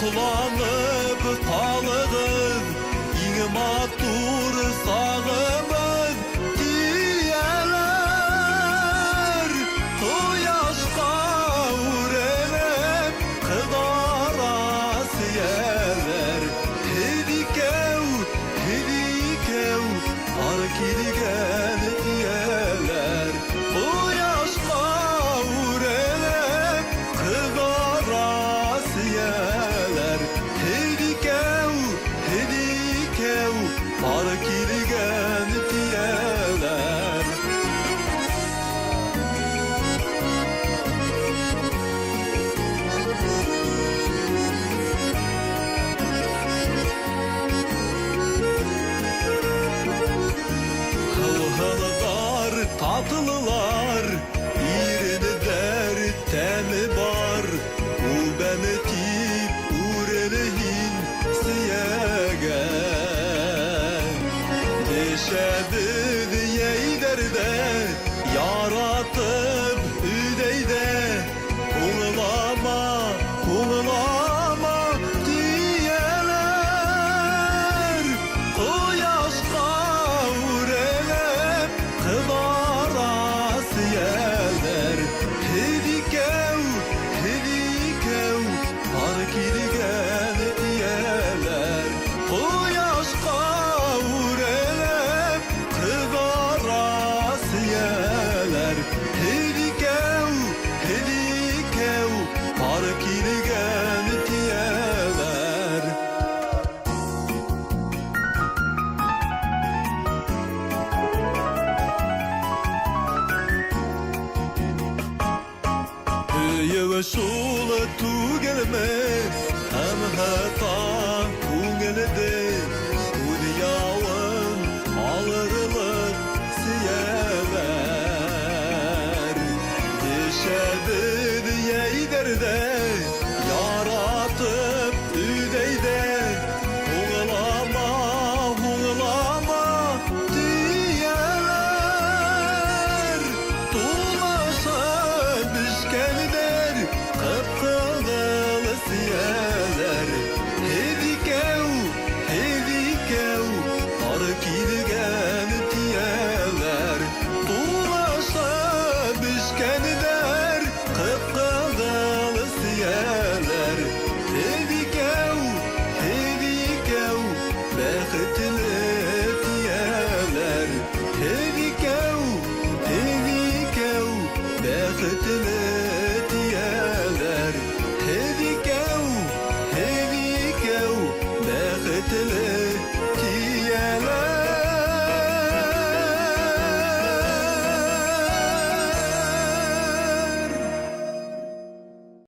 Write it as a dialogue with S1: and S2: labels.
S1: Toplanıp talığın İng matur sağımın diyeler Toyaşka uğrenip kıdaras yeler Hedikev, hedikev arkilgen diyeler Toyaşka uğrenip kıdaras yeler Hedikev, hedikev arkilgen diyeler Hılhıldar tatlılar İrini der temi var U beni tip urelehin siyegen Deşedin yeyderde yaratıp üdeyde Kuğulama, kuğulama diyeler Toyaşka uğrelep kıdaras yeler Hedikev, hedikev arkilgen diyeler Toyaşka uğrelep kıdaras yeler Hedikev, hedikev arkilgen diyeler Yavaşul tugelme hem hata kungelede